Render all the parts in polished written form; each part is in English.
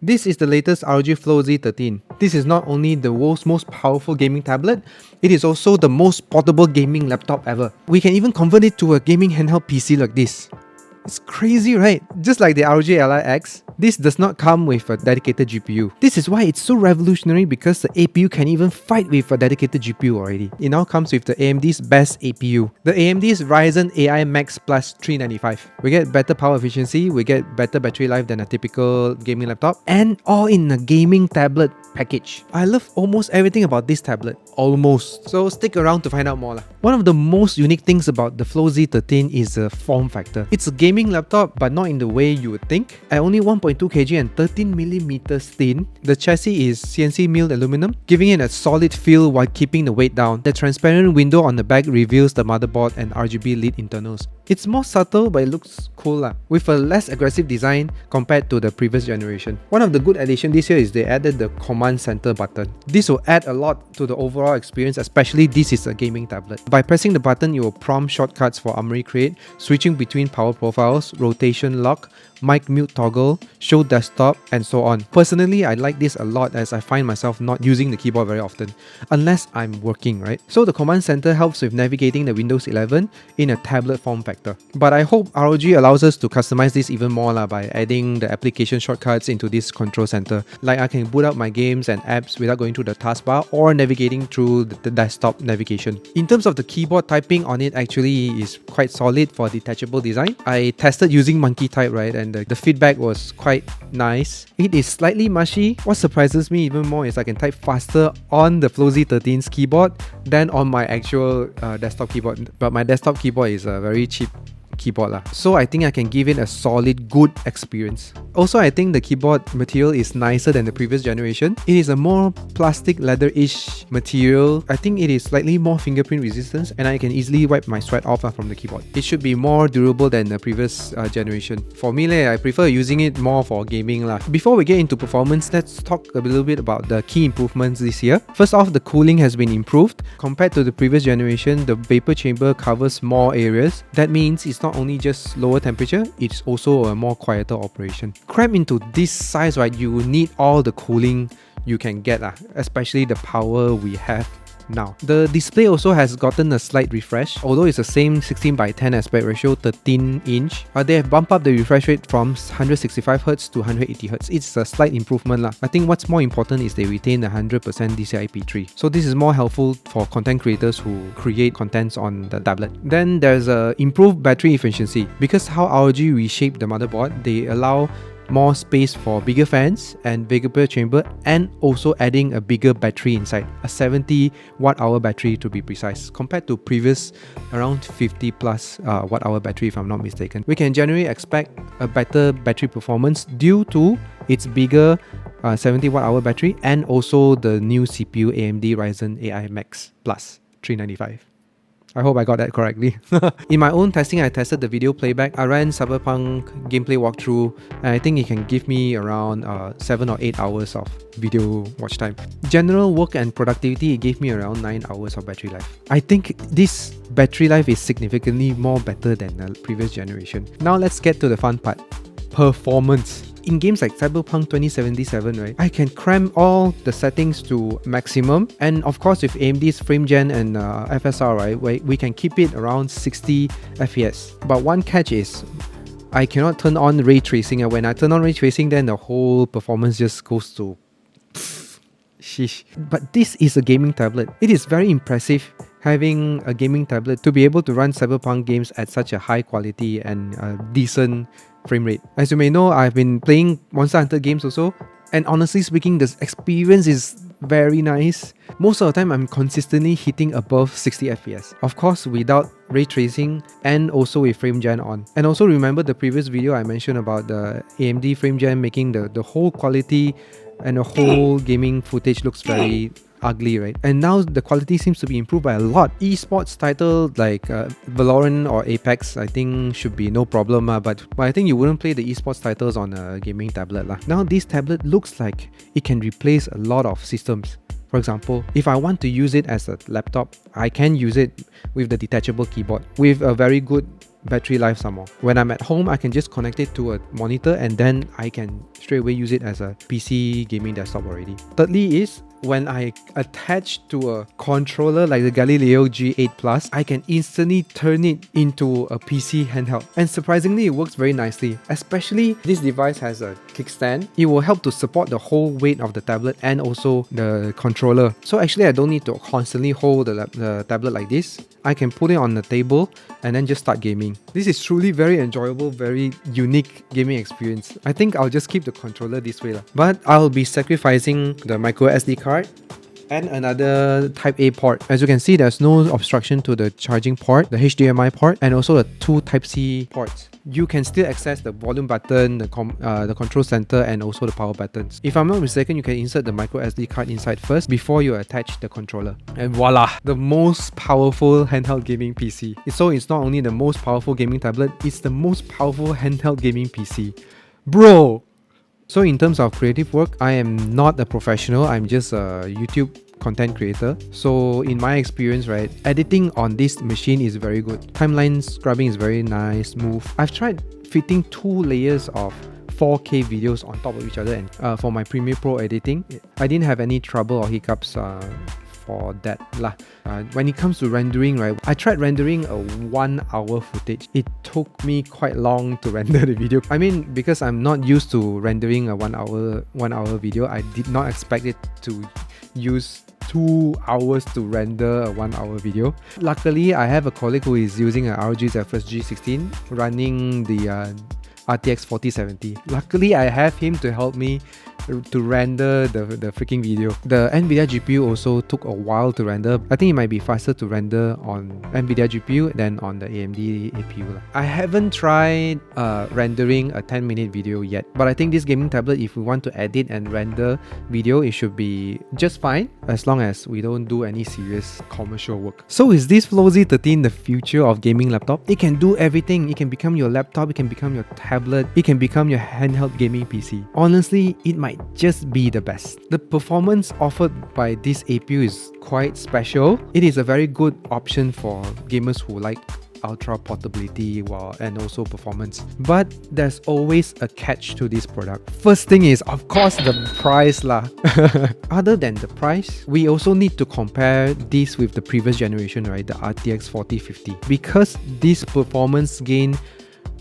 This is the latest ROG Flow Z13. This is not only the world's most powerful gaming tablet, it is also the most portable gaming laptop ever. We can even convert it to a gaming handheld PC like this. It's crazy, right? Just like the ROG Ally X, this does not come with a dedicated GPU. This is why it's so revolutionary, because the APU can even fight with a dedicated GPU already. It now comes with the AMD's best APU, the AMD's Ryzen AI Max Plus 395. We get better power efficiency, we get better battery life than a typical gaming laptop, and all in a gaming tablet package. I love almost everything about this tablet. Almost. So stick around to find out more. One of the most unique things about the Flow Z13 is the form factor. It's a gaming laptop, but not in the way you would think. At only 1.2 kg and 13mm thin, the chassis is CNC milled aluminum, giving it a solid feel while keeping the weight down. The transparent window on the back reveals the motherboard and RGB lit internals. It's more subtle, but it looks cool with a less aggressive design compared to the previous generation. One of the good additions this year is they added the command center button. This will add a lot to the overall experience, especially this is a gaming tablet. By pressing the button, you will prompt shortcuts for Armory Create, switching between power profiles, rotation lock, mic mute toggle, show desktop, and so on. Personally, I like this a lot as I find myself not using the keyboard very often, unless I'm working, right? So the command center helps with navigating the Windows 11 in a tablet form factor. But I hope ROG allows us to customize this even more by adding the application shortcuts into this control center. Like I can boot up my games and apps without going to the taskbar or navigating through the desktop navigation. In terms of the keyboard, typing on it actually is quite solid for detachable design. I tested using monkey type, right? And the feedback was quite nice. It is slightly mushy. What surprises me even more is I can type faster on the Flow Z13's keyboard than on my actual desktop keyboard. But my desktop keyboard is a very cheap keyboard so I think I can give it a solid good experience. Also, I think the keyboard material is nicer than the previous generation. It is a more plastic leather-ish material. I think it is slightly more fingerprint resistant and I can easily wipe my sweat off from the keyboard. It should be more durable than the previous generation. For me, I prefer using it more for gaming Before we get into performance, let's talk a little bit about the key improvements this year. First off, the cooling has been improved. Compared to the previous generation, the vapor chamber covers more areas. That means it's not only just lower temperature, it's also a more quieter operation. Crammed into this size, right, you need all the cooling you can get, especially the power we have now. The display also has gotten a slight refresh. Although it's the same 16:10 aspect ratio, 13-inch, they have bumped up the refresh rate from 165Hz to 180Hz. It's a slight improvement. I think what's more important is they retain 100% DCI-P3. So this is more helpful for content creators who create contents on the tablet. Then there's improved battery efficiency. Because how ROG reshaped the motherboard, they allow more space for bigger fans and vapor chamber, and also adding a bigger battery inside, a 70 watt-hour battery to be precise, compared to previous around 50 plus watt-hour battery if I'm not mistaken. We can generally expect a better battery performance due to its bigger 70 watt-hour battery and also the new CPU AMD Ryzen AI Max Plus 395. I hope I got that correctly. In my own testing, I tested the video playback. I ran Cyberpunk gameplay walkthrough, and I think it can give me around 7 or 8 hours of video watch time. General work and productivity, it gave me around 9 hours of battery life. I think this battery life is significantly more better than the previous generation. Now let's get to the fun part. Performance. In games like Cyberpunk 2077, right, I can cram all the settings to maximum, and of course with AMD's FrameGen and FSR, right, we can keep it around 60 FPS. But one catch is I cannot turn on ray tracing, and when I turn on ray tracing, then the whole performance just goes to sheesh. But this is a gaming tablet. It is very impressive having a gaming tablet to be able to run Cyberpunk games at such a high quality and decent frame rate. As you may know, I've been playing Monster Hunter games also, and honestly speaking, the experience is very nice. Most of the time, I'm consistently hitting above 60 FPS. Of course, without ray tracing and also with FrameGen on. And also remember the previous video I mentioned about the AMD FrameGen making the whole quality and the whole gaming footage looks very ugly, right? And now the quality seems to be improved by a lot. Esports titles like Valorant or Apex, I think should be no problem, but I think you wouldn't play the esports titles on a gaming tablet. Now this tablet looks like it can replace a lot of systems. For example, if I want to use it as a laptop, I can use it with the detachable keyboard with a very good battery life some more. When I'm at home, I can just connect it to a monitor and then I can straight away use it as a PC gaming desktop already. Thirdly is, when I attach to a controller like the Galileo G8 Plus, I can instantly turn it into a PC handheld. And surprisingly, it works very nicely. Especially this device has a kickstand. It will help to support the whole weight of the tablet and also the controller. So actually, I don't need to constantly hold the tablet like this. I can put it on the table and then just start gaming. This is truly very enjoyable, very unique gaming experience. I think I'll just keep the controller this way. But I'll be sacrificing the micro SD card and another Type A port. As you can see, there's no obstruction to the charging port, the HDMI port, and also the two Type-C ports. You can still access the volume button, the control center, and also the power buttons. If I'm not mistaken, you can insert the micro SD card inside first before you attach the controller. And voila! The most powerful handheld gaming PC. So it's not only the most powerful gaming tablet, it's the most powerful handheld gaming PC. Bro! So in terms of creative work, I am not a professional, I'm just a YouTube content creator. So in my experience, right, editing on this machine is very good. Timeline scrubbing is very nice, smooth. I've tried fitting 2 layers of 4K videos on top of each other, and for my Premiere Pro editing, I didn't have any trouble or hiccups for that lah. When it comes to rendering, right, I tried rendering a 1 hour footage. It took me quite long to render the video. I mean, because I'm not used to rendering a 1 hour video, I did not expect it to use 2 hours to render a 1 hour video. Luckily, I have a colleague who is using a ROG Zephyrus G16 running the RTX 4070. Luckily, I have him to help me to render the freaking video. The NVIDIA GPU also took a while to render. I think it might be faster to render on NVIDIA GPU than on the AMD APU. I haven't tried rendering a 10-minute video yet, but I think this gaming tablet, if we want to edit and render video, it should be just fine as long as we don't do any serious commercial work. So is this Flow Z13 the future of gaming laptop? It can do everything. It can become your laptop, it can become your tablet, it can become your handheld gaming PC. Honestly, it might just be the best. The performance offered by this APU is quite special. It is a very good option for gamers who like ultra portability and also performance. But there's always a catch to this product. First thing is, of course, the price lah. Other than the price, we also need to compare this with the previous generation, right? The RTX 4050. Because this performance gain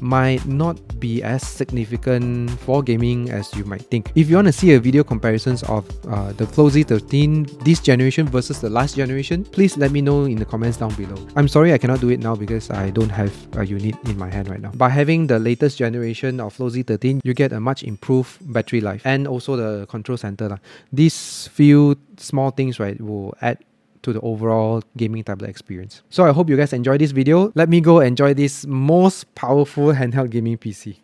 might not be as significant for gaming as you might think. If you want to see a video comparisons of the Flow Z13 this generation versus the last generation, please let me know in the comments down below. I'm sorry I cannot do it now because I don't have a unit in my hand right now. By having the latest generation of Flow Z13, you get a much improved battery life and also the control center. These few small things, right, will add to the overall gaming tablet experience. So I hope you guys enjoyed this video. Let me go enjoy this most powerful handheld gaming PC.